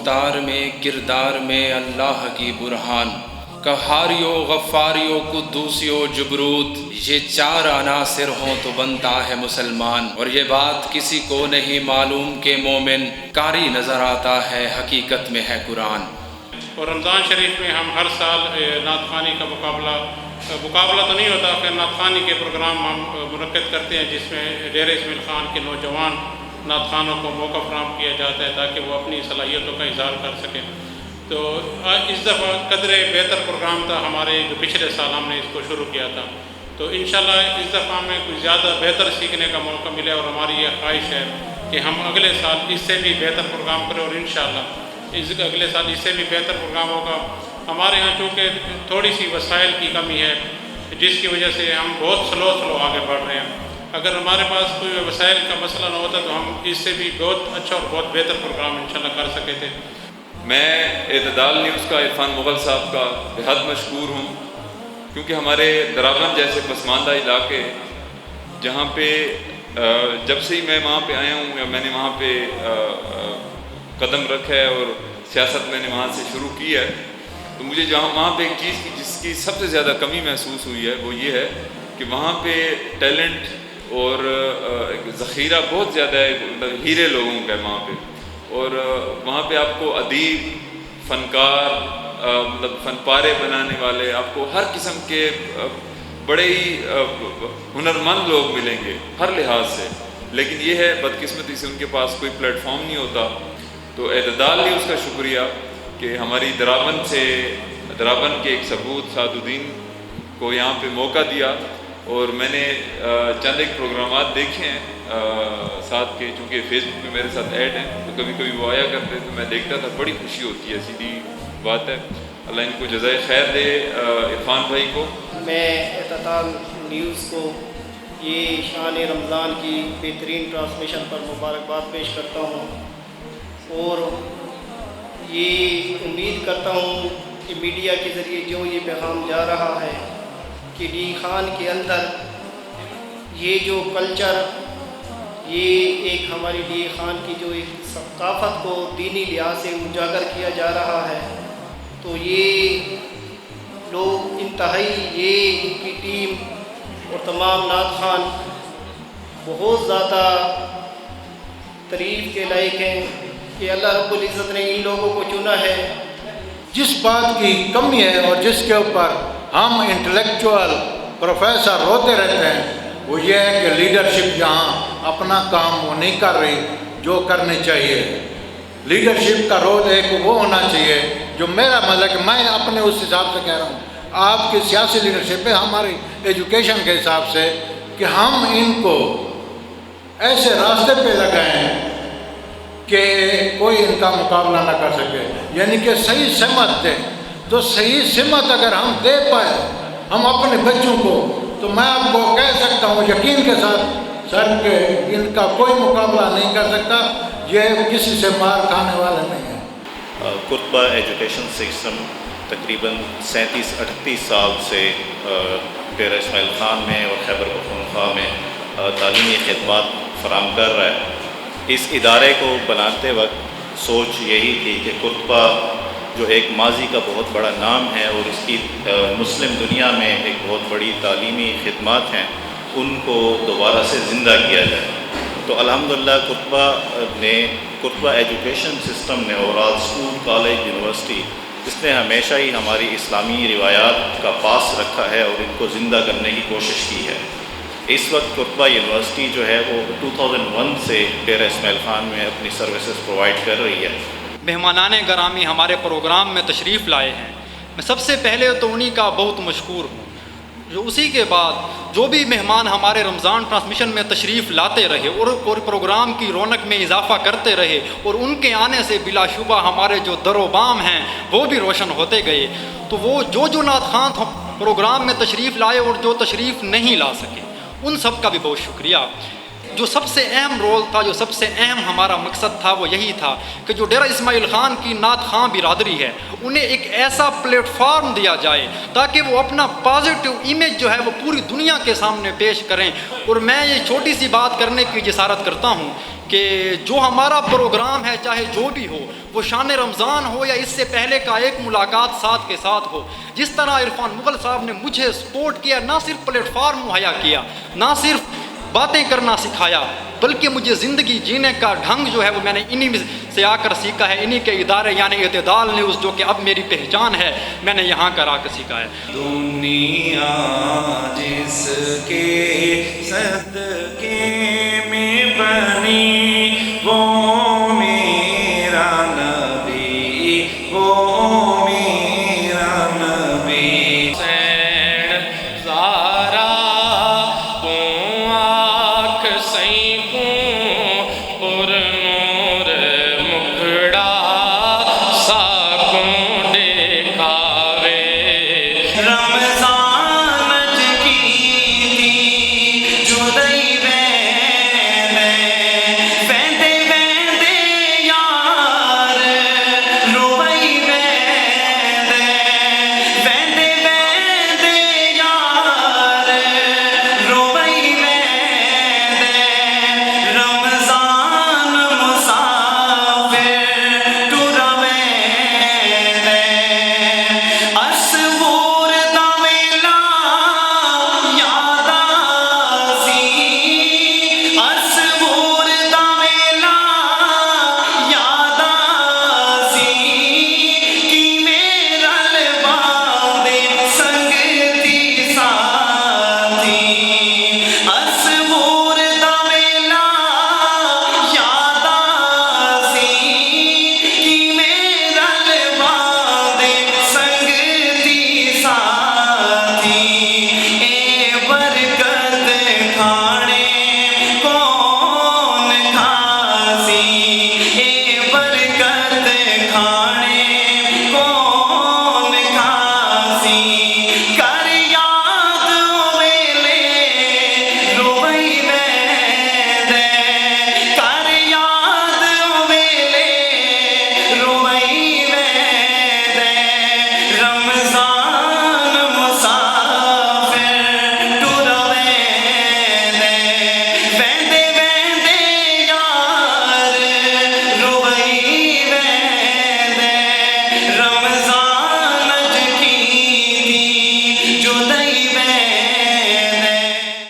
رفتار میں کردار میں اللہ کی برہان، قہاریو غفاریو قدوسیو جبروت، یہ چار عناصر ہوں تو بنتا ہے مسلمان۔ اور یہ بات کسی کو نہیں معلوم کہ مومن قاری نظر آتا ہے، حقیقت میں ہے قرآن۔ اور رمضان شریف میں ہم ہر سال نعت خوانی کا مقابلہ تو نہیں ہوتا، پھر نعت خوانی کے پروگرام ہم منعقد کرتے ہیں، جس میں ڈیرہ اسماعیل خان کے نوجوان نعت خوانوں کو موقع فراہم کیا جاتا ہے تاکہ وہ اپنی صلاحیتوں کا اظہار کر سکیں۔ تو اس دفعہ قدرے بہتر پروگرام تھا ہمارے، جو پچھلے سال ہم نے اس کو شروع کیا تھا، تو انشاءاللہ اس دفعہ ہمیں کچھ زیادہ بہتر سیکھنے کا موقع ملے، اور ہماری یہ خواہش ہے کہ ہم اگلے سال اس سے بھی بہتر پروگرام کریں، اور انشاءاللہ اگلے سال اس سے بھی بہتر پروگرام ہوگا۔ ہمارے ہاں چونکہ تھوڑی سی وسائل کی کمی ہے، جس کی وجہ سے ہم بہت سلو آگے بڑھ رہے ہیں۔ اگر ہمارے پاس کوئی وسائل کا مسئلہ نہ ہوتا تو ہم اس سے بھی بہت اچھا اور بہت بہتر پروگرام انشاءاللہ کر سکے تھے۔ میں اعتدال نیوز کا عرفان مغل صاحب کا بہت مشکور ہوں، کیونکہ ہمارے درابن جیسے پسماندہ علاقے جہاں پہ جب سے ہی میں وہاں پہ آیا ہوں، یا میں نے وہاں پہ قدم رکھا ہے اور سیاست میں نے وہاں سے شروع کی ہے، تو مجھے وہاں پہ ایک چیز کی جس کی سب سے زیادہ کمی محسوس ہوئی ہے وہ یہ ہے کہ وہاں پہ ٹیلنٹ اور ذخیرہ بہت زیادہ ہے، مطلب ہیرے لوگوں کا ہے وہاں پہ، اور وہاں پہ آپ کو ادیب، فنکار، مطلب فن پارے بنانے والے، آپ کو ہر قسم کے بڑے ہی ہنرمند لوگ ملیں گے ہر لحاظ سے، لیکن یہ ہے بدقسمتی سے ان کے پاس کوئی پلیٹ فارم نہیں ہوتا۔ تو اعتدال نیوز کا شکریہ کہ ہماری درابن کے ایک ثبوت سعد الدین کو یہاں پہ موقع دیا، اور میں نے چند ایک پروگرامات دیکھے ہیں ساتھ کے، چونکہ فیس بک پہ میرے ساتھ ایڈ ہیں تو کبھی کبھی وہ آیا کرتے تو میں دیکھتا تھا، بڑی خوشی ہوتی ہے، سیدھی بات ہے۔ اللہ ان کو جزائے خیر دے، عرفان بھائی کو۔ میں اعتدال نیوز کو یہ شان رمضان کی بہترین ٹرانسمیشن پر مبارکباد پیش کرتا ہوں، اور یہ امید کرتا ہوں کہ میڈیا کے ذریعے جو یہ پیغام جا رہا ہے کہ ڈی خان کے اندر یہ جو کلچر، یہ ایک ہماری ڈی خان کی جو ایک ثقافت کو دینی لحاظ سے اجاگر کیا جا رہا ہے، تو یہ لوگ انتہائی، یہ ان کی ٹیم اور تمام نعت خوان بہت زیادہ تعریف کے لائق ہیں کہ اللہ رب العزت نے ان لوگوں کو چنا ہے۔ جس بات کی کمی ہے اور جس کے اوپر ہم انٹلیکچوئل پروفیسر روتے رہتے ہیں وہ یہ ہے کہ لیڈرشپ یہاں اپنا کام وہ نہیں کر رہی جو کرنی چاہیے۔ لیڈرشپ کا رول ایک وہ ہونا چاہیے جو میرا مطلب کہ میں اپنے اس حساب سے کہہ رہا ہوں، آپ کی سیاسی لیڈرشپ ہے ہماری ایجوکیشن کے حساب سے کہ ہم ان کو ایسے راستے پہ لگائیں کہ کوئی ان کا مقابلہ نہ کر سکے، یعنی کہ صحیح سمت دیں۔ تو صحیح سمت اگر ہم دے پائے ہم اپنے بچوں کو، تو میں آپ کو کہہ سکتا ہوں یقین کے ساتھ سر کہ ان کا کوئی مقابلہ نہیں کر سکتا، یہ کسی سے مار کھانے والے نہیں ہیں۔ قرطبہ ایجوکیشن سسٹم تقریباً 37-38 سال سے ڈیرہ اسماعیل خان میں اور خیبر پختونخوا میں تعلیمی خدمات فراہم کر رہا ہے۔ اس ادارے کو بناتے وقت سوچ یہی تھی کہ قرطبہ جو ایک ماضی کا بہت بڑا نام ہے اور اس کی مسلم دنیا میں ایک بہت بڑی تعلیمی خدمات ہیں، ان کو دوبارہ سے زندہ کیا جائے۔ تو الحمدللہ قرطبہ ایجوکیشن سسٹم نے اوورال اسکول، کالج، یونیورسٹی، اس نے ہمیشہ ہی ہماری اسلامی روایات کا پاس رکھا ہے اور ان کو زندہ کرنے کی کوشش کی ہے۔ اس وقت قرطبہ یونیورسٹی جو ہے وہ 2001 سے ڈیرہ اسماعیل خان میں اپنی سروسز پرووائڈ کر رہی ہے۔ مہمانان گرامی ہمارے پروگرام میں تشریف لائے ہیں، میں سب سے پہلے تو انہی کا بہت مشکور ہوں، جو اسی کے بعد جو بھی مہمان ہمارے رمضان ٹرانسمیشن میں تشریف لاتے رہے اور پروگرام کی رونق میں اضافہ کرتے رہے، اور ان کے آنے سے بلا شبہ ہمارے جو در و بام ہیں وہ بھی روشن ہوتے گئے۔ تو وہ جو نعت خواں پروگرام میں تشریف لائے اور جو تشریف نہیں لا سکے، ان سب کا بھی بہت شکریہ۔ جو سب سے اہم رول تھا، جو سب سے اہم ہمارا مقصد تھا، وہ یہی تھا کہ جو ڈیرہ اسماعیل خان کی نعت خواں برادری ہے انہیں ایک ایسا پلیٹ فارم دیا جائے تاکہ وہ اپنا پازیٹیو امیج جو ہے وہ پوری دنیا کے سامنے پیش کریں۔ اور میں یہ چھوٹی سی بات کرنے کی جسارت کرتا ہوں کہ جو ہمارا پروگرام ہے چاہے جو بھی ہو، وہ شان رمضان ہو یا اس سے پہلے کا ایک ملاقات ساتھ کے ساتھ ہو، جس طرح عرفان مغل صاحب نے مجھے سپورٹ کیا، نہ صرف پلیٹ فارم مہیا کیا، نہ صرف باتیں کرنا سکھایا، بلکہ مجھے زندگی جینے کا ڈھنگ جو ہے وہ میں نے انہی میں سے آ کر سیکھا ہے، انہی کے ادارے یعنی اعتدال نیوز جو کہ اب میری پہچان ہے، میں نے یہاں کر آ کر سیکھا ہے۔ دنیا جس کے صدقے میں بنی وہ میرا نبی، وہ میرا